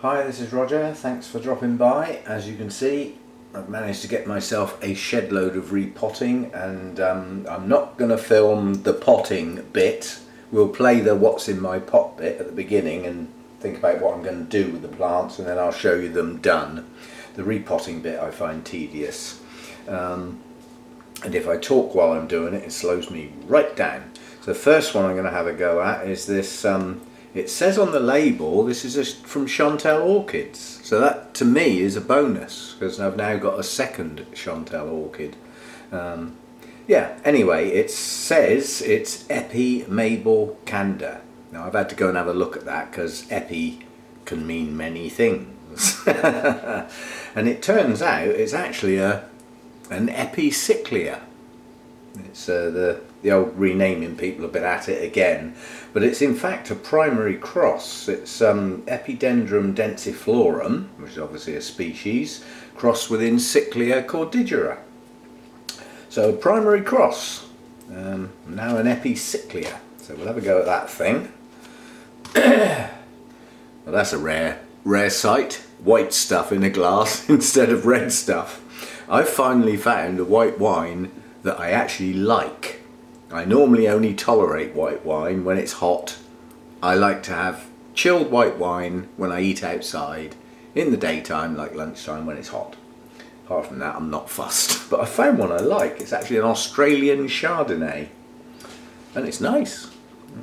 Hi, this is Roger. Thanks for dropping by. As you can see, I've managed to get myself a shed load of repotting, and I'm not going to film the potting bit. We'll play the what's in my pot bit at the beginning and think about what I'm going to do with the plants, and then I'll show you them done. The repotting bit I find tedious, and if I talk while I'm doing it, it slows me right down. So the first one I'm going to have a go at is this. It says on the label this is from Chantel Orchids, so that to me is a bonus because I've now got a second Chantel Orchid. Yeah, anyway, it says it's Epi Mabel Canda. Now I've had to go and have a look at that because Epi can mean many things. And it turns out it's actually an Epicyclia. It's the old renaming people have been at it again, but it's in fact a primary cross. It's Epidendrum densiflorum, which is obviously a species, crossed with Epicyclia cordigera. So primary cross, now an Epicyclia. So we'll have a go at that thing. Well, that's a rare sight. White stuff in a glass instead of red stuff. I've finally found a white wine that I actually like. I normally only tolerate white wine when it's hot. I like to have chilled white wine when I eat outside in the daytime, like lunchtime, when it's hot. Apart from that, I'm not fussed. But I found one I like. It's actually an Australian Chardonnay, and it's nice.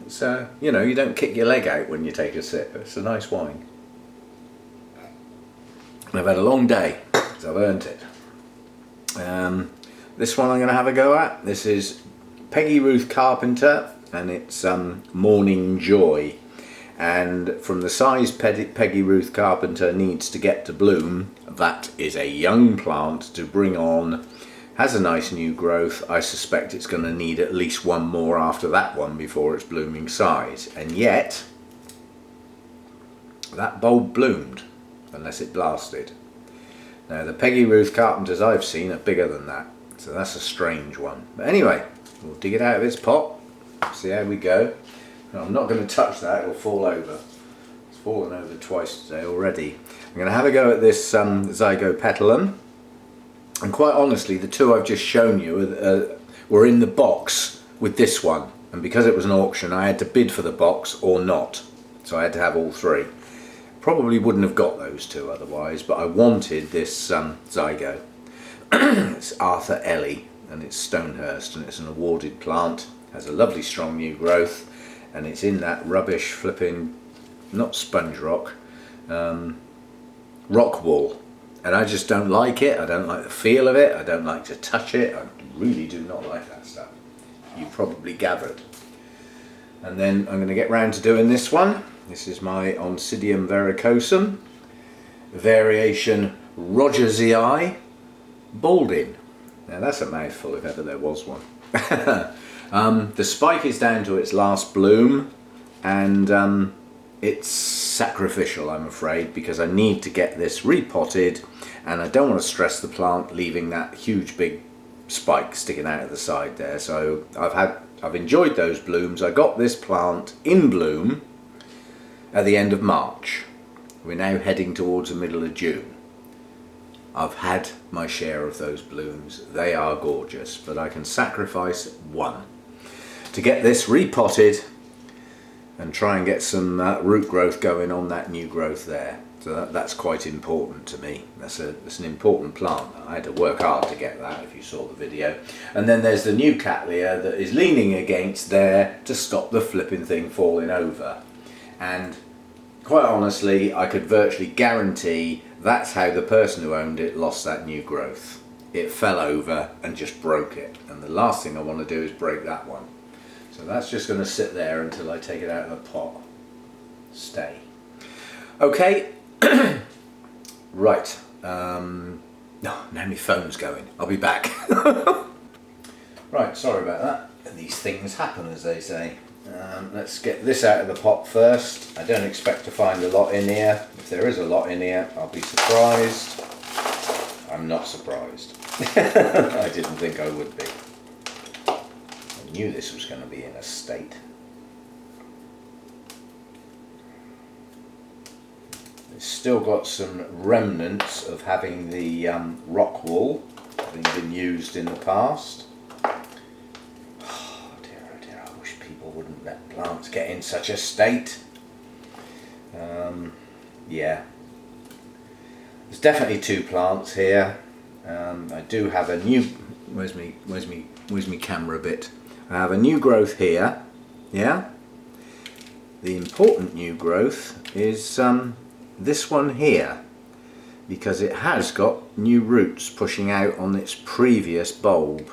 It's you know, you don't kick your leg out when you take a sip. It's a nice wine. And I've had a long day, so I've earned it. This one I'm going to have a go at. This is Peggy Ruth Carpenter, and it's Morning Joy. And from the size Peggy Ruth Carpenter needs to get to bloom, that is a young plant to bring on. Has a nice new growth. I suspect it's going to need at least one more after that one before its blooming size. And yet, that bulb bloomed, unless it blasted. Now the Peggy Ruth Carpenters I've seen are bigger than that, so that's a strange one. But anyway, we'll dig it out of its pot, see how we go. No, I'm not going to touch that, it'll fall over. It's fallen over twice today already. I'm going to have a go at this Zygopetalum, and quite honestly the two I've just shown you were in the box with this one, and because it was an auction I had to bid for the box or not, so I had to have all three. Probably wouldn't have got those two otherwise, but I wanted this Zygo. It's Arthur Ellie, and it's Stonehurst, and it's an awarded plant. Has a lovely strong new growth, and it's in that rubbish flipping, not sponge rock, rock wool. And I just don't like it. I don't like the feel of it. I don't like to touch it. I really do not like that stuff. You probably gathered. And then I'm going to get round to doing this one. This is my Oncidium verrucosum, variation Rogersii balding. Now that's a mouthful if ever there was one. The spike is down to its last bloom, and it's sacrificial, I'm afraid, because I need to get this repotted, and I don't want to stress the plant leaving that huge big spike sticking out of the side there. So I've enjoyed those blooms. I got this plant in bloom at the end of March. We're now heading towards the middle of June. I've had my share of those blooms. They are gorgeous, but I can sacrifice one to get this repotted and try and get some root growth going on that new growth there. So that's quite important to me. That's an important plant. I had to work hard to get that, if you saw the video. And then there's the new Cattleya that is leaning against there to stop the flipping thing falling over. And quite honestly, I could virtually guarantee that's how the person who owned it lost that new growth. It fell over and just broke it. And the last thing I want to do is break that one. So that's just going to sit there until I take it out of the pot. Stay. Okay. Right. No, now my phone's going. I'll be back. Right, sorry about that. These things happen, as they say. Let's get this out of the pot first. I don't expect to find a lot in here. If there is a lot in here, I'll be surprised. I'm not surprised. I didn't think I would be. I knew this was going to be in a state. It's still got some remnants of having the rock wool having been used in the past. Oh dear, I wish people wouldn't let plants get in such a state. Yeah, there's definitely 2 plants here. I do have a new, where's me camera bit? I have a new growth here, yeah. The important new growth is this one here, because it has got new roots pushing out on its previous bulb.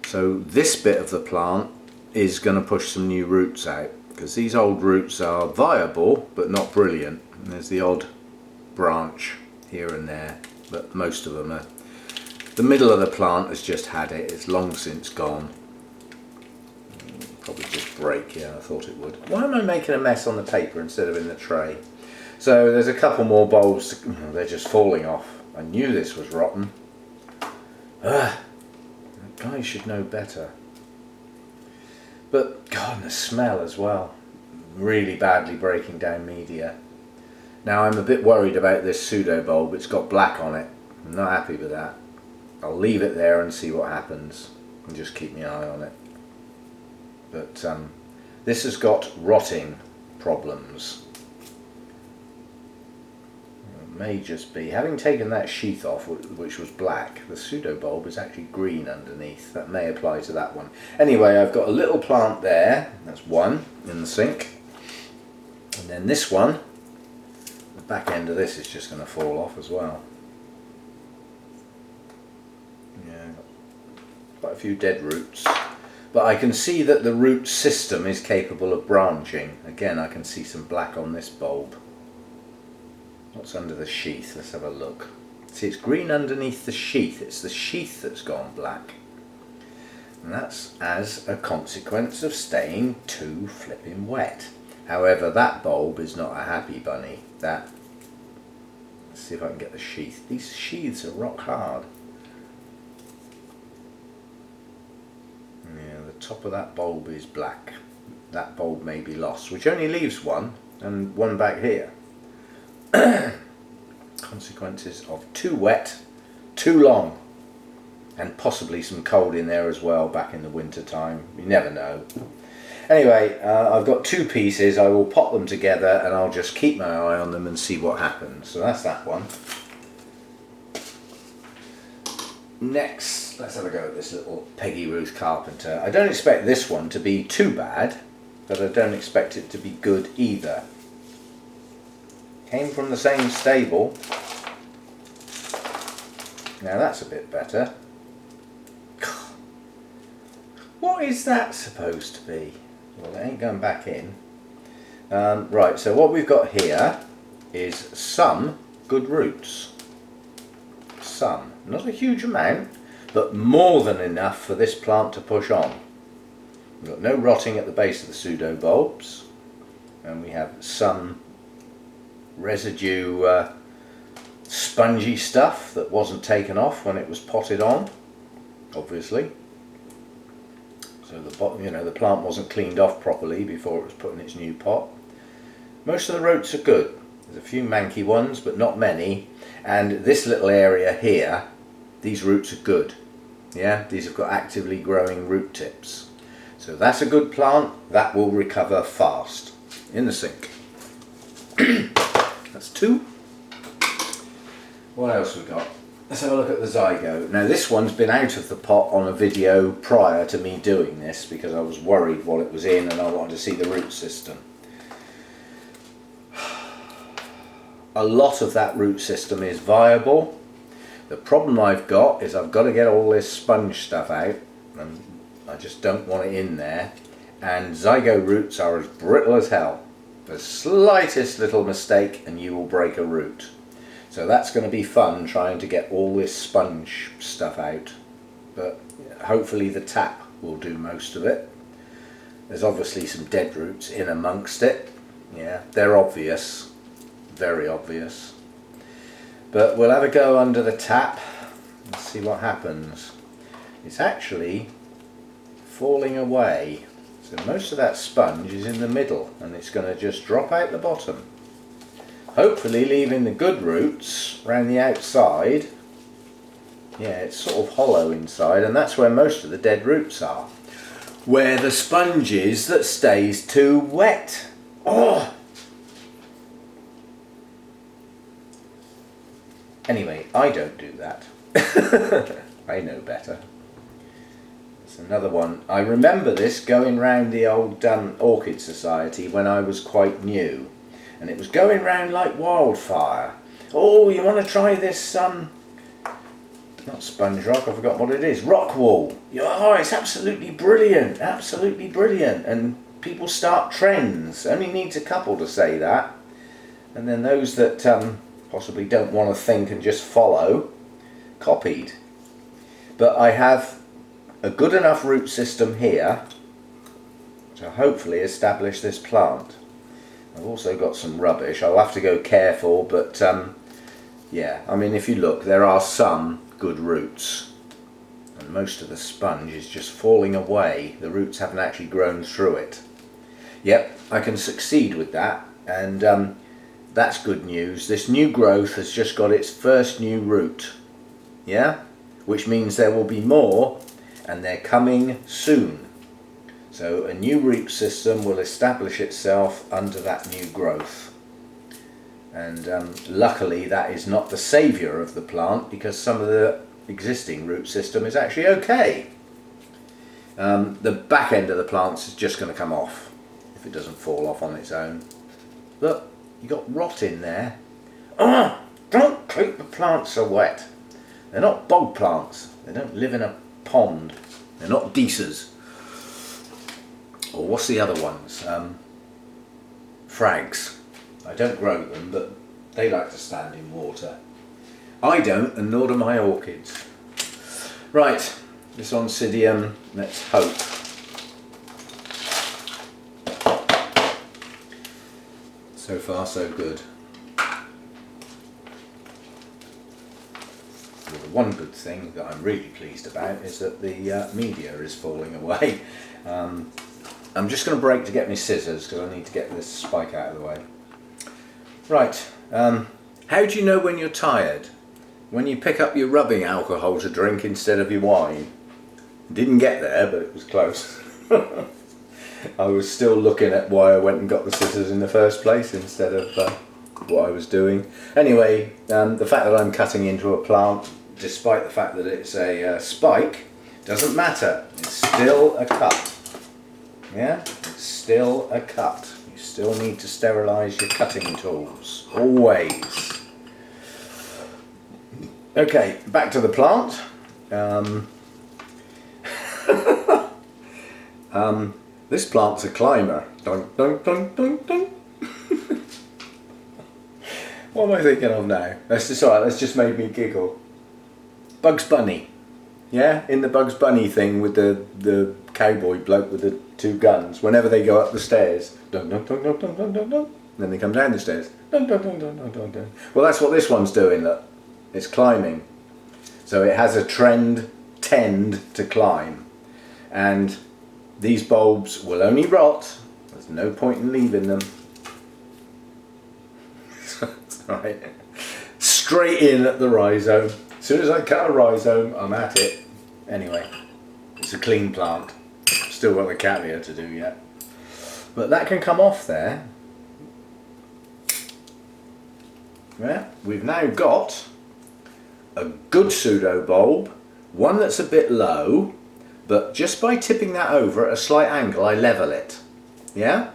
So this bit of the plant is going to push some new roots out, because these old roots are viable but not brilliant. And there's the odd branch here and there, but most of them are. The middle of the plant has just had it, it's long since gone. Probably just break, yeah, I thought it would. Why am I making a mess on the paper instead of in the tray? So there's a couple more bulbs, they're just falling off. I knew this was rotten. That guy should know better. But God, and the smell as well. Really badly breaking down media. Now I'm a bit worried about this pseudo bulb, it's got black on it. I'm not happy with that. I'll leave it there and see what happens and just keep my eye on it. But this has got rotting problems. It may just be, having taken that sheath off which was black, the pseudo bulb is actually green underneath. That may apply to that one. Anyway, I've got a little plant there, that's one in the sink. And then this one, the back end of this is just going to fall off as well. Yeah, quite a few dead roots. But I can see that the root system is capable of branching. Again, I can see some black on this bulb. What's under the sheath? Let's have a look. See, it's green underneath the sheath. It's the sheath that's gone black. And that's as a consequence of staying too flipping wet. However, that bulb is not a happy bunny. Let's see if I can get the sheath. These sheaths are rock hard. Yeah, the top of that bulb is black. That bulb may be lost, which only leaves one, and one back here. Consequences of too wet, too long, and possibly some cold in there as well back in the winter time. You never know. Anyway, I've got 2 pieces. I will pop them together and I'll just keep my eye on them and see what happens. So that's that one. Next, let's have a go at this little Peggy Ruth Carpenter. I don't expect this one to be too bad, but I don't expect it to be good either. Came from the same stable. Now that's a bit better. What is that supposed to be? Well, it ain't going back in. Right, so what we've got here is some good roots. Some. Not a huge amount, but more than enough for this plant to push on. We've got no rotting at the base of the pseudo bulbs, and we have some residue spongy stuff that wasn't taken off when it was potted on, obviously. So the plant wasn't cleaned off properly before it was put in its new pot. Most of the roots are good. There's a few manky ones, but not many. And this little area here, these roots are good. Yeah, these have got actively growing root tips. So that's a good plant. That will recover fast. In the sink. That's 2. What else we got? Let's have a look at the zygote. Now this one's been out of the pot on a video prior to me doing this because I was worried what it was in and I wanted to see the root system. A lot of that root system is viable. The problem I've got is I've got to get all this sponge stuff out, and I just don't want it in there. And zygote roots are as brittle as hell. The slightest little mistake and you will break a root. So that's going to be fun trying to get all this sponge stuff out. But hopefully the tap will do most of it. There's obviously some dead roots in amongst it. Yeah, they're obvious. Very obvious. But we'll have a go under the tap and see what happens. It's actually falling away. So most of that sponge is in the middle and it's going to just drop out the bottom. hopefully leaving the good roots around the outside. Yeah, it's sort of hollow inside, and that's where most of the dead roots are. Where the sponge is that stays too wet. Oh! Anyway, I don't do that. I know better. It's another one. I remember this going round the old Orchid Society when I was quite new. And it was going round like wildfire. Oh, you want to try this, not sponge rock, I forgot what it is, rock wool. Oh, it's absolutely brilliant, absolutely brilliant. And people start trends. Only needs a couple to say that. And then those that possibly don't want to think and just follow, copied. But I have a good enough root system here to hopefully establish this plant. I've also got some rubbish. I'll have to go careful, but yeah, I mean, if you look, there are some good roots, and most of the sponge is just falling away. The roots haven't actually grown through it. Yep, I can succeed with that, and that's good news. This new growth has just got its first new root, yeah, which means there will be more, and they're coming soon. So a new root system will establish itself under that new growth. And luckily that is not the saviour of the plant, because some of the existing root system is actually okay. The back end of the plant is just going to come off if it doesn't fall off on its own. Look, you got rot in there. Oh, don't keep the plants so wet. They're not bog plants. They don't live in a pond. They're not geysers. Or what's the other ones? Frags. I don't grow them, but they like to stand in water. I don't, and nor do my orchids. Right, this Oncidium, let's hope. So far so good. Well, the one good thing that I'm really pleased about is that the media is falling away. I'm just going to break to get my scissors because I need to get this spike out of the way. Right, how do you know when you're tired? When you pick up your rubbing alcohol to drink instead of your wine. Didn't get there, but it was close. I was still looking at why I went and got the scissors in the first place instead of what I was doing. Anyway, the fact that I'm cutting into a plant, despite the fact that it's a spike, doesn't matter. It's still a cut. Yeah, it's still a cut. You still need to sterilise your cutting tools, always. Okay, back to the plant. This plant's a climber. Dun, dun, dun, dun, dun. What am I thinking of now? That's just made me giggle. Bugs Bunny. Yeah, in the Bugs Bunny thing with the cowboy bloke with the two guns. Whenever they go up the stairs, dun, dun, dun, dun, dun, dun, dun, dun. Then they come down the stairs. Dun, dun, dun, dun, dun, dun, dun. Well, that's what this one's doing. Look, it's climbing. So it has a tend to climb, and these bulbs will only rot. There's no point in leaving them. Right. Straight in at the rhizome. As soon as I cut a rhizome, I'm at it. Anyway, it's a clean plant. Still got the Cattleya to do yet. But that can come off there. Yeah, we've now got a good pseudo bulb, one that's a bit low, but just by tipping that over at a slight angle I level it. Yeah?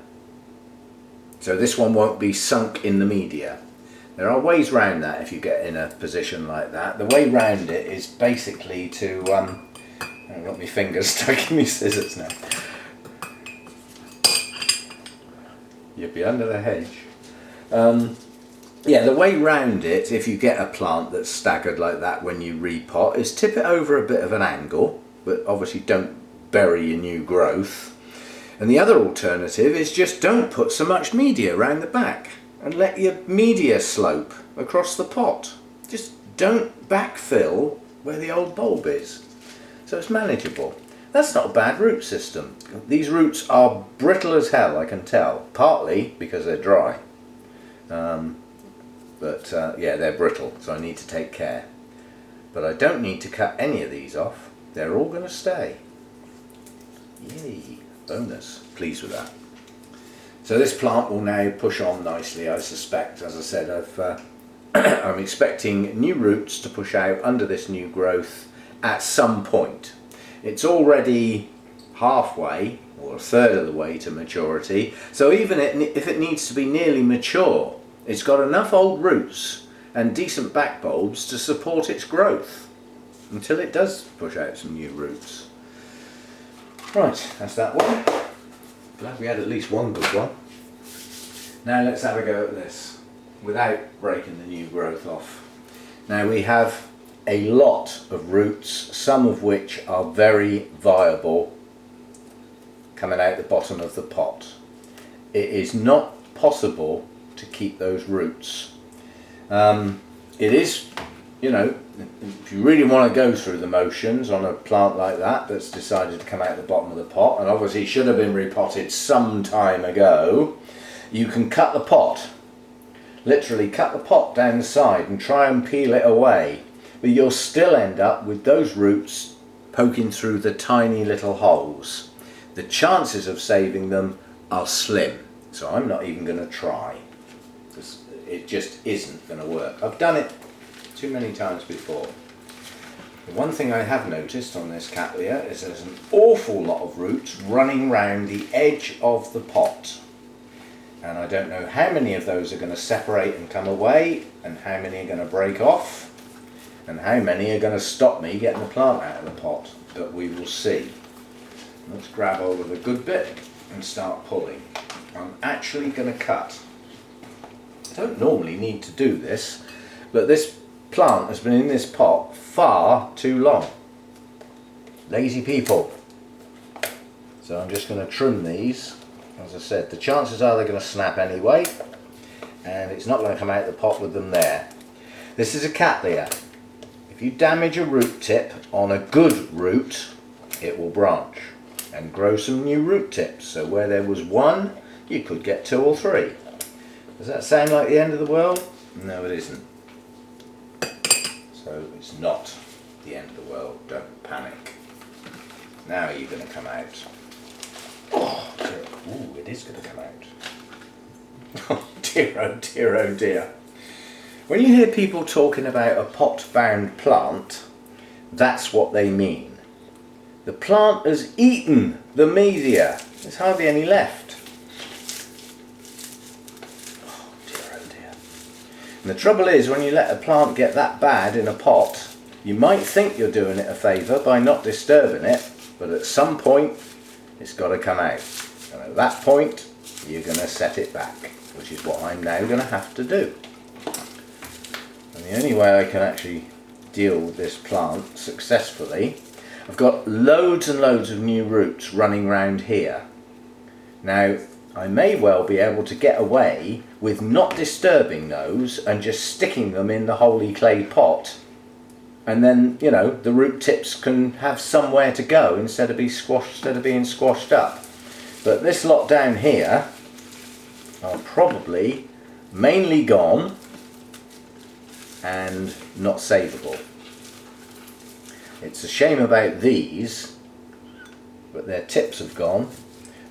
So this one won't be sunk in the media. There are ways round that if you get in a position like that. The way round it is basically to I've got my fingers stuck in my scissors now. You'd be under the hedge. Yeah, the way round it, if you get a plant that's staggered like that when you repot, is tip it over a bit of an angle, but obviously don't bury your new growth. And the other alternative is just don't put so much media around the back and let your media slope across the pot. Just don't backfill where the old bulb is. So it's manageable. That's not a bad root system. These roots are brittle as hell, I can tell, partly because they're dry. But yeah, they're brittle, so I need to take care. But I don't need to cut any of these off. They're all going to stay. Yay, bonus. Pleased with that. So this plant will now push on nicely, I suspect. As I said, I'm expecting new roots to push out under this new growth at some point. It's already halfway, or a third of the way to maturity, so even if it needs to be nearly mature, it's got enough old roots and decent back bulbs to support its growth until it does push out some new roots. Right, that's that one. Glad we had at least one good one. Now let's have a go at this without breaking the new growth off. Now we have a lot of roots, some of which are very viable, coming out the bottom of the pot. It is not possible to keep those roots. It is, you know, if you really want to go through the motions on a plant like that that's decided to come out the bottom of the pot, and obviously should have been repotted some time ago, you can cut the pot, literally cut the pot down the side and try and peel it away, but you'll still end up with those roots poking through the tiny little holes. The chances of saving them are slim, so I'm not even going to try. It just isn't going to work. I've done it too many times before. The one thing I have noticed on this Cattleya is there's an awful lot of roots running round the edge of the pot. And I don't know how many of those are going to separate and come away, and how many are going to break off, and how many are going to stop me getting the plant out of the pot, but we will see. Let's grab hold of a good bit and start pulling. I'm actually going to cut. I don't normally need to do this, but this plant has been in this pot far too long. Lazy people. So I'm just going to trim these. As I said, the chances are they're going to snap anyway, and it's not going to come out of the pot with them there. This is a Cattleya. If you damage a root tip on a good root, it will branch and grow some new root tips. So where there was one, you could get two or three. Does that sound like the end of the world? No, it isn't. So it's not the end of the world. Don't panic. Now you're going to come out. Oh dear. Ooh, it is going to come out. Oh dear, oh dear, oh dear. When you hear people talking about a pot-bound plant, that's what they mean. The plant has eaten the media. There's hardly any left. And the trouble is, when you let a plant get that bad in a pot, you might think you're doing it a favour by not disturbing it, but at some point it's got to come out. And at that point you're going to set it back, which is what I'm now going to have to do. And the only way I can actually deal with this plant successfully, I've got loads and loads of new roots running around here. Now I may well be able to get away with not disturbing those and just sticking them in the holy clay pot, and then, you know, the root tips can have somewhere to go instead of being squashed up. But this lot down here are probably mainly gone and not savable. It's a shame about these, but their tips have gone.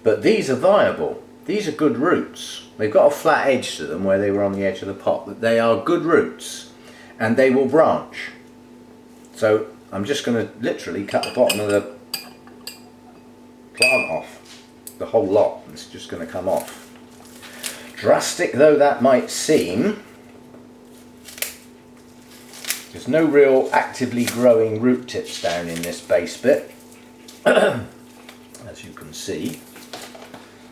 But these are viable. These are good roots. They've got a flat edge to them where they were on the edge of the pot, but they are good roots and they will branch. So I'm just going to literally cut the bottom of the plant off. The whole lot. It's just going to come off. Drastic though that might seem, there's no real actively growing root tips down in this base bit, as you can see.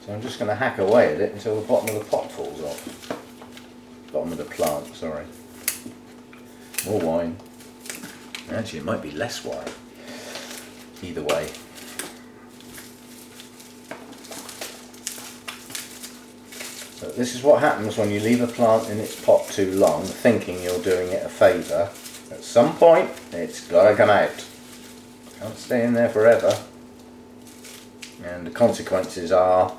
So I'm just going to hack away at it until the bottom of the pot falls off. Bottom of the plant, sorry. More wine. Actually, it might be less wine. Either way. But this is what happens when you leave a plant in its pot too long, thinking you're doing it a favour. At some point, it's got to come out. Can't stay in there forever. And the consequences are,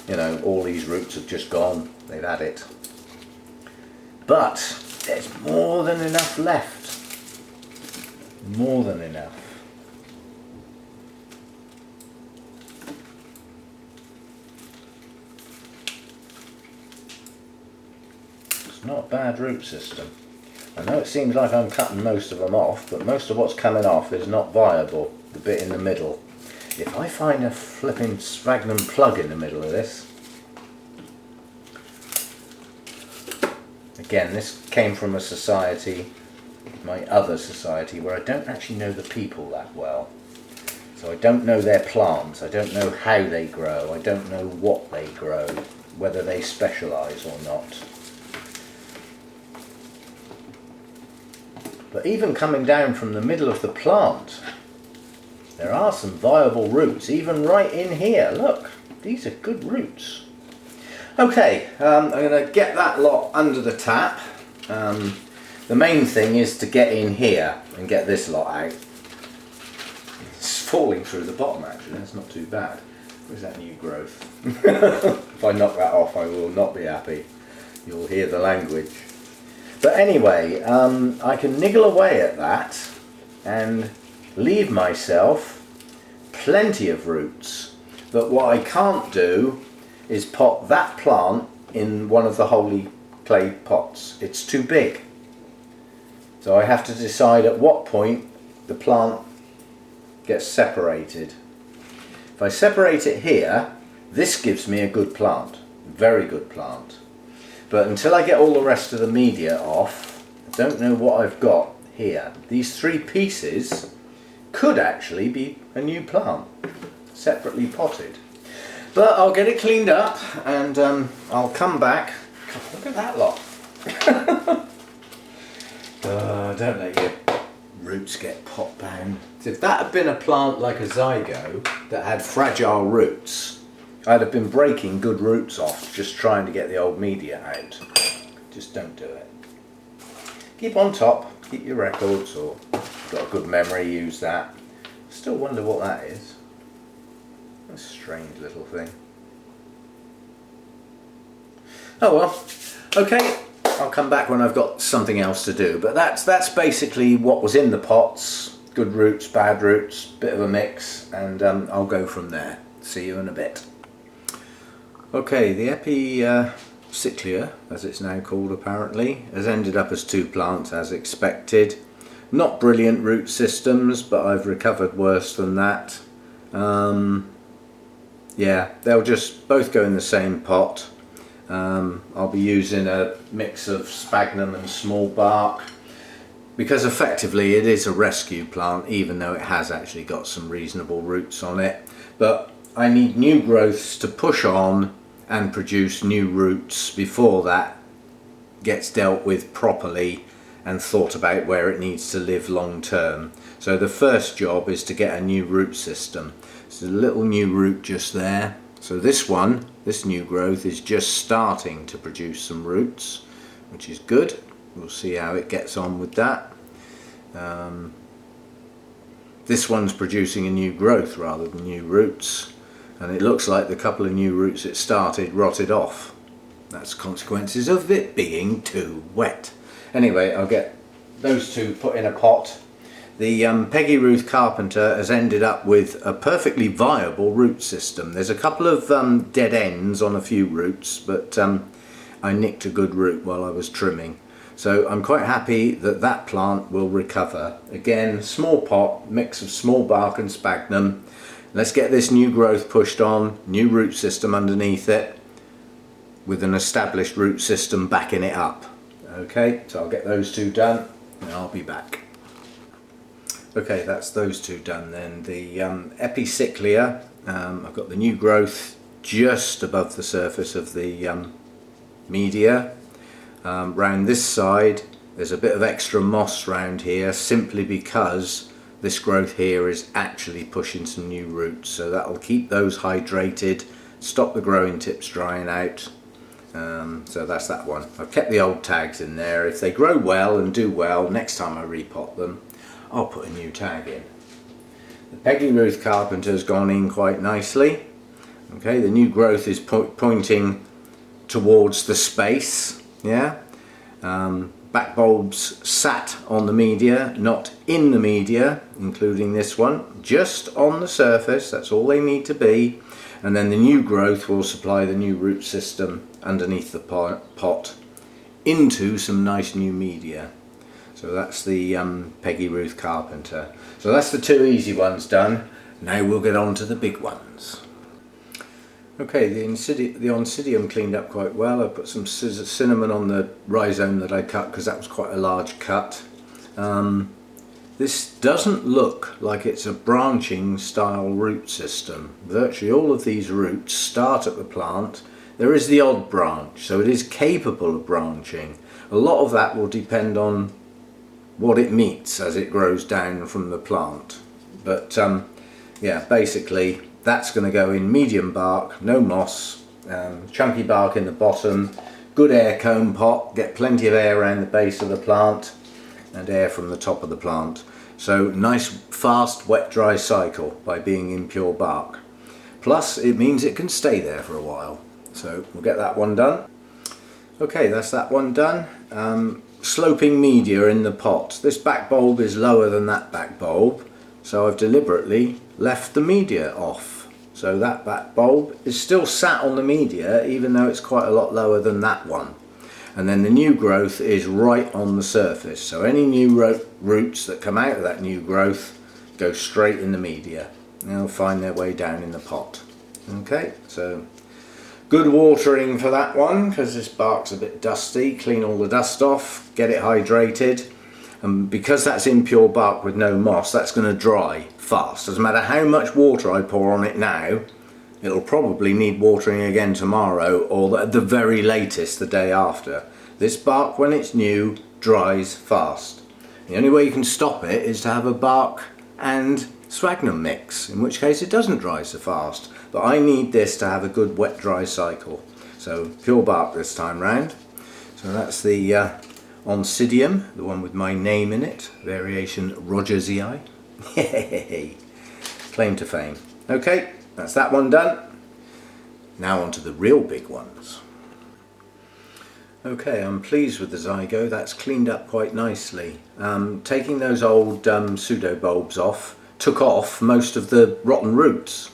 you know, all these roots have just gone. They've had it. but there's more than enough left. More than enough. It's not a bad root system. I know it seems like I'm cutting most of them off, but most of what's coming off is not viable, the bit in the middle. If I find a flipping sphagnum plug in the middle of this, again, this came from a society, my other society, where I don't actually know the people that well. So I don't know their plants, I don't know how they grow, I don't know what they grow, whether they specialise or not. But even coming down from the middle of the plant, there are some viable roots, even right in here. Look, these are good roots. Okay, I'm going to get that lot under the tap. The main thing is to get in here and get this lot out. It's falling through the bottom actually, that's not too bad. Where's that new growth? If I knock that off, I will not be happy. You'll hear the language. But anyway, I can niggle away at that and leave myself plenty of roots. But what I can't do is pot that plant in one of the holy clay pots. It's too big. So I have to decide at what point the plant gets separated. If I separate it here, this gives me a good plant, very good plant. But until I get all the rest of the media off, I don't know what I've got here. These three pieces could actually be a new plant, separately potted. But I'll get it cleaned up and I'll come back. Look at that lot. Don't let your roots get pot bound. If that had been a plant like a zygo that had fragile roots, I'd have been breaking good roots off just trying to get the old media out. Just don't do it. Keep on top, keep your records, or if you've got a good memory, use that. Still wonder what that is. A strange little thing. Oh well, okay, I'll come back when I've got something else to do, but that's basically what was in the pots. Good roots, bad roots, bit of a mix, and I'll go from there. See you in a bit. Okay, the Epicyclia, as it's now called apparently, has ended up as two plants as expected. Not brilliant root systems, but I've recovered worse than that. Yeah, they'll just both go in the same pot. I'll be using a mix of sphagnum and small bark, because effectively it is a rescue plant, even though it has actually got some reasonable roots on it. But I need new growths to push on and produce new roots before that gets dealt with properly and thought about where it needs to live long term. So the first job is to get a new root system. So a little new root just there. So this one, this new growth, is just starting to produce some roots, which is good. We'll see how it gets on with that. This one's producing a new growth rather than new roots, and it looks like the couple of new roots it started rotted off. That's consequences of it being too wet. Anyway, I'll get those two put in a pot. The Peggy Ruth Carpenter has ended up with a perfectly viable root system. There's a couple of dead ends on a few roots, but I nicked a good root while I was trimming. So I'm quite happy that that plant will recover. Again, small pot, mix of small bark and sphagnum. Let's get this new growth pushed on, new root system underneath it, with an established root system backing it up. Okay, so I'll get those two done and I'll be back. Okay, that's those two done then. The Epicyclia, I've got the new growth just above the surface of the media. Round this side there's a bit of extra moss round here, simply because this growth here is actually pushing some new roots, so that'll keep those hydrated, stop the growing tips drying out. So that's that one. I've kept the old tags in there. If they grow well and do well, next time I repot them I'll put a new tag in. The Peggy Ruth Carpenter's gone in quite nicely. Okay, the new growth is pointing towards the space, yeah, Back bulbs sat on the media, not in the media, including this one, just on the surface. That's all they need to be. And then the new growth will supply the new root system underneath the pot into some nice new media. So that's the Peggy Ruth Carpenter. So that's the two easy ones done. Now we'll get on to the big ones. Okay, the Oncidium cleaned up quite well. I put some cinnamon on the rhizome that I cut because that was quite a large cut. This doesn't look like it's a branching style root system. Virtually all of these roots start at the plant. There is the odd branch, so it is capable of branching. A lot of that will depend on what it meets as it grows down from the plant. But yeah, basically that's going to go in medium bark, no moss, chunky bark in the bottom, good air cone pot, get plenty of air around the base of the plant and air from the top of the plant. So nice fast wet dry cycle by being in pure bark. Plus it means it can stay there for a while. So we'll get that one done. Okay, that's that one done. Sloping media in the pot. This back bulb is lower than that back bulb, so I've deliberately left the media off. So that back bulb is still sat on the media even though it's quite a lot lower than that one. And then the new growth is right on the surface. So any new roots that come out of that new growth go straight in the media. They'll find their way down in the pot. Okay, so good watering for that one because this bark's a bit dusty. Clean all the dust off, get it hydrated. And because that's in pure bark with no moss, that's going to dry fast. Doesn't matter how much water I pour on it now, it'll probably need watering again tomorrow or at the very latest the day after. This bark, when it's new, dries fast. The only way you can stop it is to have a bark and sphagnum mix, in which case it doesn't dry so fast. But I need this to have a good wet dry cycle. So pure bark this time round. So that's the Oncidium, the one with my name in it, variation Rogersii. Yay! Claim to fame. Okay, that's that one done. Now on to the real big ones. Okay, I'm pleased with the Zygo. That's cleaned up quite nicely. Taking those old pseudo bulbs off took off most of the rotten roots,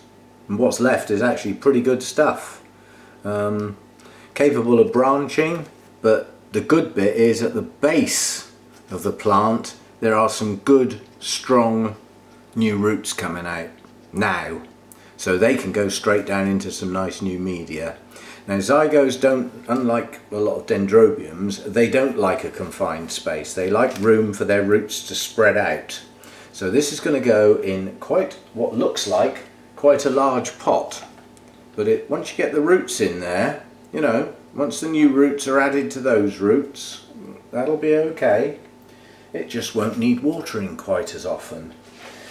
and what's left is actually pretty good stuff. Capable of branching, but the good bit is at the base of the plant there are some good strong new roots coming out now, so they can go straight down into some nice new media. Now Zygos don't, unlike a lot of dendrobiums, they don't like a confined space. They like room for their roots to spread out. So this is going to go in quite what looks like quite a large pot, but once you get the roots in there, you know, once the new roots are added to those roots, that'll be okay. It just won't need watering quite as often.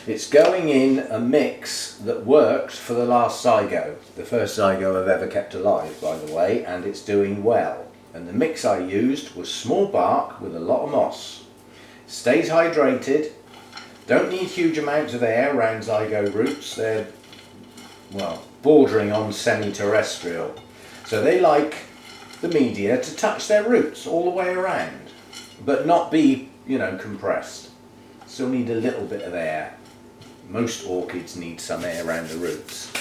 It's going in a mix that worked for the last Zygo, the first Zygo I've ever kept alive, by the way, and it's doing well. And the mix I used was small bark with a lot of moss. Stays hydrated, don't need huge amounts of air around Zygo roots. They're, well, bordering on semi-terrestrial. So they like the media to touch their roots all the way around, but not be, you know, compressed. Still need a little bit of air. Most orchids need some air around the roots.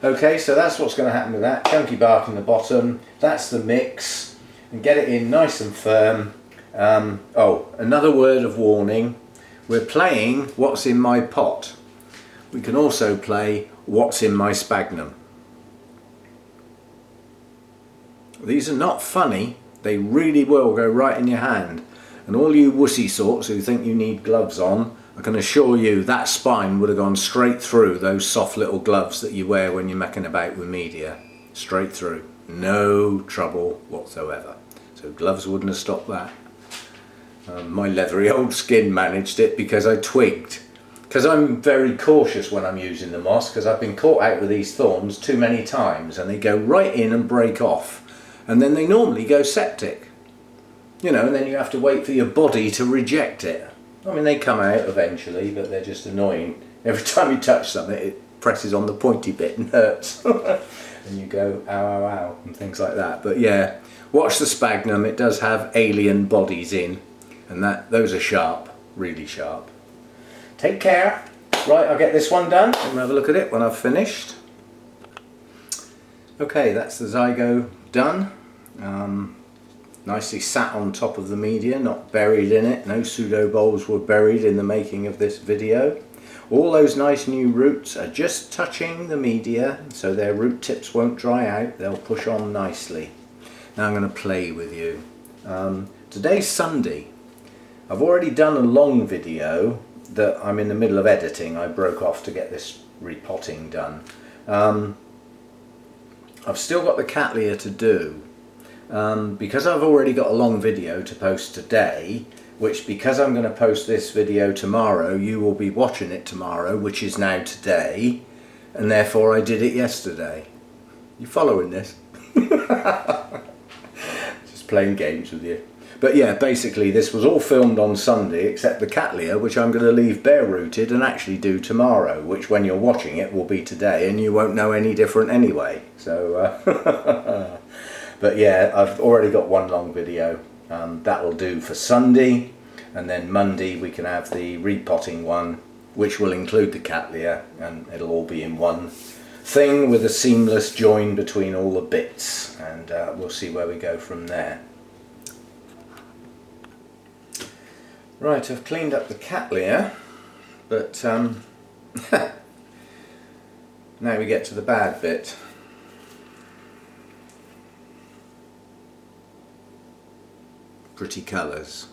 Okay, so that's what's going to happen with that. Chunky bark in the bottom, that's the mix, and get it in nice and firm. Oh, another word of warning, we're playing what's in my pot. We can also play what's in my sphagnum. These are not funny, they really will go right in your hand. And all you wussy sorts who think you need gloves on, I can assure you that spine would have gone straight through those soft little gloves that you wear when you're mecking about with media. Straight through. No trouble whatsoever. So gloves wouldn't have stopped that. My leathery old skin managed it because I twigged. Because I'm very cautious when I'm using the moss, because I've been caught out with these thorns too many times and they go right in and break off. And then they normally go septic. You know, and then you have to wait for your body to reject it. I mean, they come out eventually, but they're just annoying. Every time you touch something, it presses on the pointy bit and hurts. and you go ow ow ow and things like that. But yeah, watch the sphagnum, it does have alien bodies in, and those are sharp, really sharp. Take care. Right, I'll get this one done and we'll have a look at it when I've finished. Okay, that's the zygo done. Nicely sat on top of the media, not buried in it. No pseudo bulbs were buried in the making of this video. All those nice new roots are just touching the media, so their root tips won't dry out. They'll push on nicely. Now I'm going to play with you. Today's Sunday. I've already done a long video that I'm in the middle of editing. I broke off to get this repotting done. I've still got the Cattleya to do. Because I've already got a long video to post today, which because I'm going to post this video tomorrow, you will be watching it tomorrow, which is now today, and therefore I did it yesterday. You following this? Just playing games with you. But yeah, basically this was all filmed on Sunday except the Cattleya, which I'm going to leave bare rooted and actually do tomorrow, which when you're watching it will be today, and you won't know any different anyway. So but yeah, I've already got one long video. That will do for Sunday, and then Monday we can have the repotting one, which will include the Cattleya, and it'll all be in one thing with a seamless join between all the bits, and we'll see where we go from there. Right, I've cleaned up the Cattleya, but now we get to the bad bit. Pretty colours.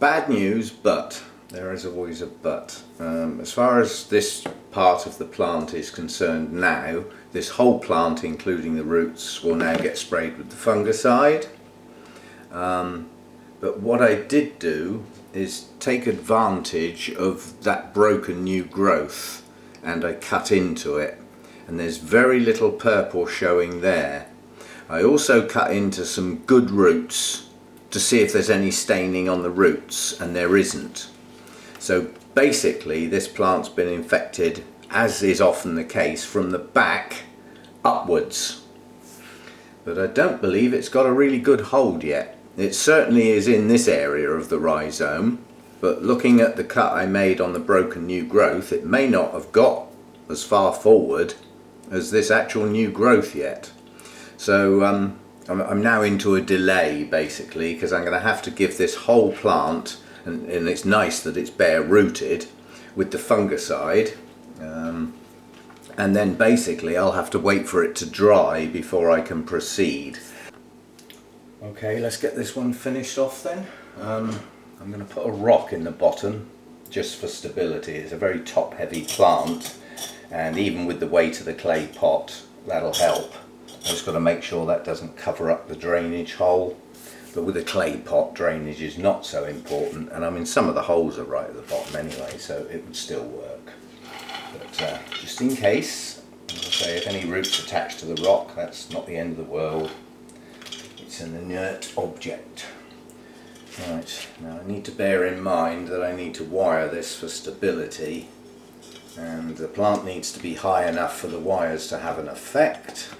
Bad news, but there is always a but. As far as this part of the plant is concerned now, this whole plant including the roots will now get sprayed with the fungicide. But what I did do is take advantage of that broken new growth, and I cut into it, and there's very little purple showing there. I also cut into some good roots to see if there's any staining on the roots, and there isn't. So basically this plant's been infected, as is often the case, from the back upwards. But I don't believe it's got a really good hold yet. It certainly is in this area of the rhizome, but looking at the cut I made on the broken new growth, it may not have got as far forward as this actual new growth yet. So I'm now into a delay basically, because I'm going to have to give this whole plant, and it's nice that it's bare rooted, with the fungicide, and then basically I'll have to wait for it to dry before I can proceed. Okay, let's get this one finished off then. I'm going to put a rock in the bottom just for stability. It's a very top heavy plant, and even with the weight of the clay pot that'll help. I've just got to make sure that doesn't cover up the drainage hole. But with a clay pot, drainage is not so important, and I mean some of the holes are right at the bottom anyway, so it would still work. But just in case, as I say, if any roots attach to the rock, that's not the end of the world. It's an inert object. Right, now I need to bear in mind that I need to wire this for stability, and the plant needs to be high enough for the wires to have an effect.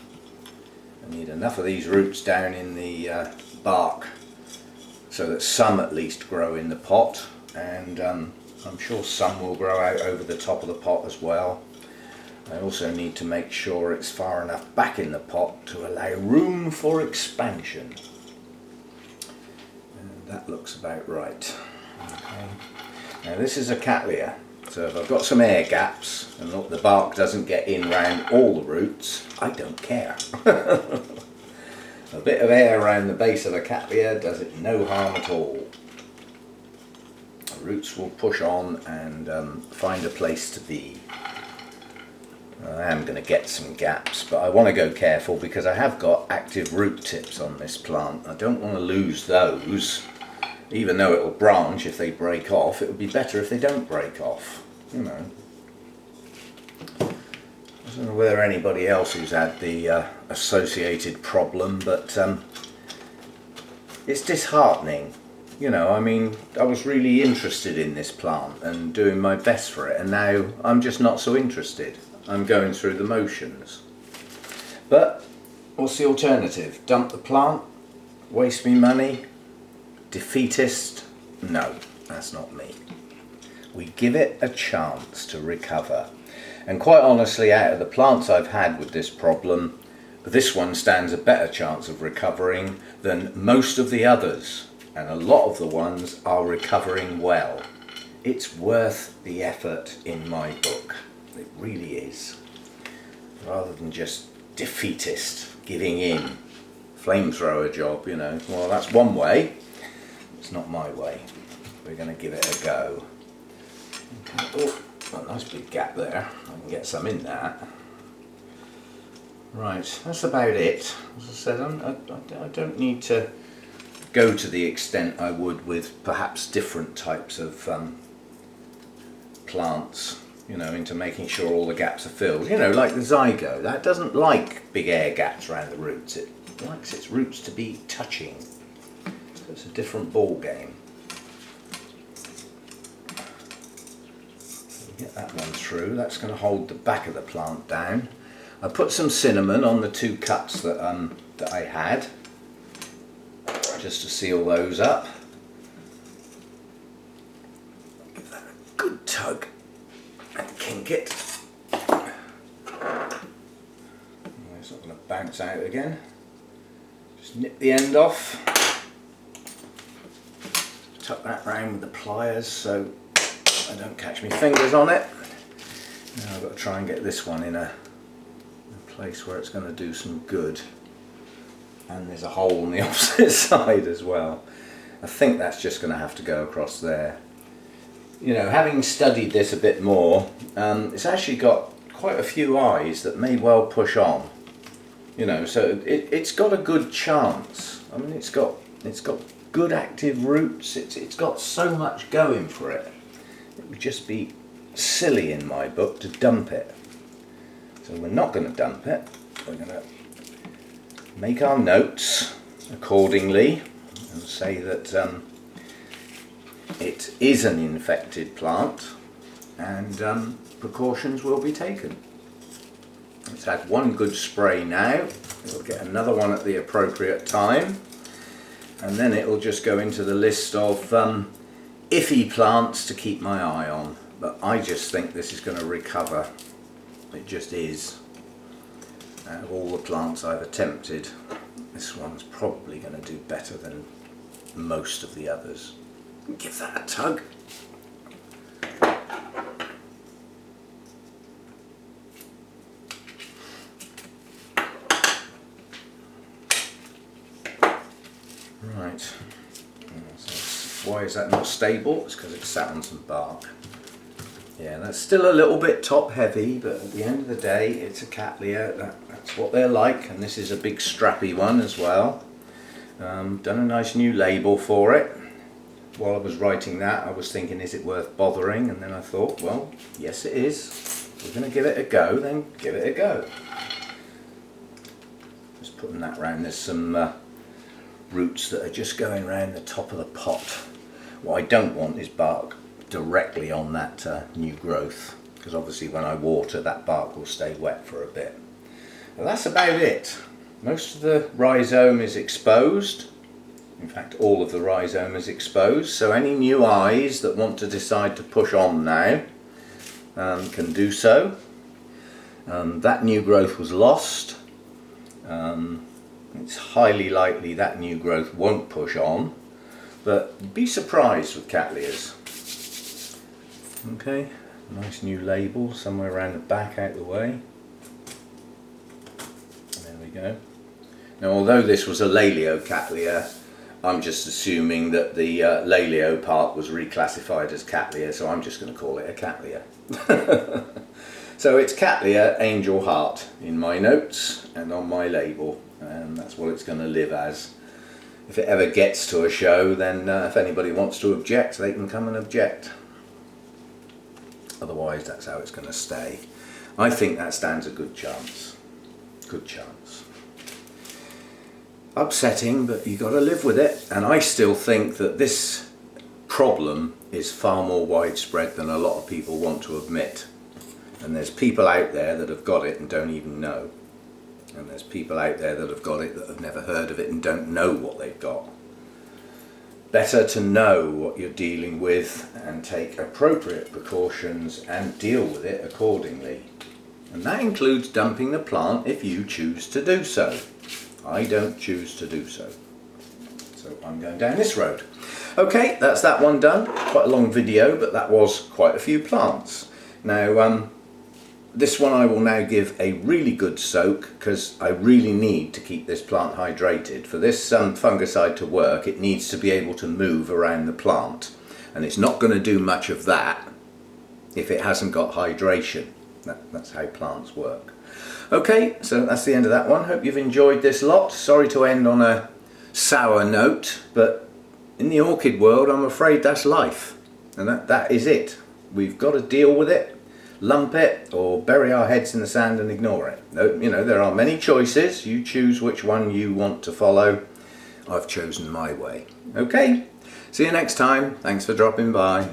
I need enough of these roots down in the bark so that some at least grow in the pot, and I'm sure some will grow out over the top of the pot as well. I also need to make sure it's far enough back in the pot to allow room for expansion. And that looks about right. Okay. Now this is a Cattleya, so if I've got some air gaps and look, the bark doesn't get in round all the roots, I don't care. A bit of air around the base of the Cattleya does it no harm at all. The roots will push on and find a place to be. I am going to get some gaps, but I want to go careful because I have got active root tips on this plant. I don't want to lose those. Even though it will branch if they break off, it would be better if they don't break off, you know. I don't know whether anybody else who's had the associated problem, but it's disheartening. You know, I mean, I was really interested in this plant and doing my best for it, and now I'm just not so interested. I'm going through the motions. But what's the alternative? Dump the plant? Waste me money? Defeatist? No, that's not me. We give it a chance to recover. And quite honestly, out of the plants I've had with this problem, this one stands a better chance of recovering than most of the others. And a lot of the ones are recovering well. It's worth the effort in my book. It really is. Rather than just defeatist, giving in, flamethrower job, you know. Well, that's one way. It's not my way. We're going to give it a go. Okay. Oh, a nice big gap there. I can get some in that. Right, that's about it. As I said, I don't need to go to the extent I would with perhaps different types of plants, you know, into making sure all the gaps are filled. You know, like the Zygo, that doesn't like big air gaps around the roots. It likes its roots to be touching. So it's a different ball game. So we get that one through. That's going to hold the back of the plant down. I put some cinnamon on the 2 cuts that I had, just to seal those up. Give that a good tug and kink it. It's not going to bounce out again. Just nip the end off. Tuck that round with the pliers so I don't catch my fingers on it. Now I've got to try and get this one in a place where it's going to do some good. And there's a hole on the opposite side as well. I think that's just going to have to go across there. You know, having studied this a bit more, it's actually got quite a few eyes that may well push on. You know, so it's got a good chance. I mean, it's got good active roots. It's got so much going for it. It would just be silly in my book to dump it. So we're not going to dump it. We're going to make our notes accordingly and say that it is an infected plant and precautions will be taken. It's had one good spray now. We'll get another one at the appropriate time, and then it will just go into the list of iffy plants to keep my eye on. But I just think this is going to recover. It just is. Out of all the plants I've attempted, this one's probably going to do better than most of the others. Give that a tug. Right. So why is that not stable? It's because it's sat on some bark. Yeah, that's still a little bit top heavy, but at the end of the day it's a Cattleya. That's what they're like, and this is a big strappy one as well. Done a nice new label for it. While I was writing that, I was thinking, is it worth bothering? And then I thought, well, yes it is. If we're going to give it a go, then give it a go. Just putting that round. There's some roots that are just going round the top of the pot. What I don't want is bark directly on that new growth, because obviously when I water, that bark will stay wet for a bit. Well, that's about it. Most of the rhizome is exposed. In fact, all of the rhizome is exposed, so any new eyes that want to decide to push on now can do so. That new growth was lost. It's highly likely that new growth won't push on, but be surprised with Cattleyas. Okay, nice new label somewhere around the back out the way. There we go. Now, although this was a Laleo Cattleya, I'm just assuming that the Laleo part was reclassified as Cattleya, so I'm just going to call it a Cattleya. So it's Cattleya Angel Heart in my notes and on my label, and that's what it's going to live as. If it ever gets to a show, then if anybody wants to object, they can come and object. Otherwise, that's how it's going to stay. I think that stands a good chance. Good chance. Upsetting, but you got to live with it. And I still think that this problem is far more widespread than a lot of people want to admit. And there's people out there that have got it and don't even know. And there's people out there that have got it that have never heard of it and don't know what they've got. Better to know what you're dealing with and take appropriate precautions and deal with it accordingly. And that includes dumping the plant if you choose to do so. I don't choose to do so. So I'm going down this road. Okay, that's that one done. Quite a long video, but that was quite a few plants. Now, this one I will now give a really good soak because I really need to keep this plant hydrated. For this fungicide to work, it needs to be able to move around the plant. And it's not going to do much of that if it hasn't got hydration. That's how plants work. Okay, so that's the end of that one. Hope you've enjoyed this lot. Sorry to end on a sour note, but in the orchid world, I'm afraid that's life. And that is it. We've got to deal with it, lump it, or bury our heads in the sand and ignore it. You know, there are many choices. You choose which one you want to follow. I've chosen my way. Okay, see you next time. Thanks for dropping by.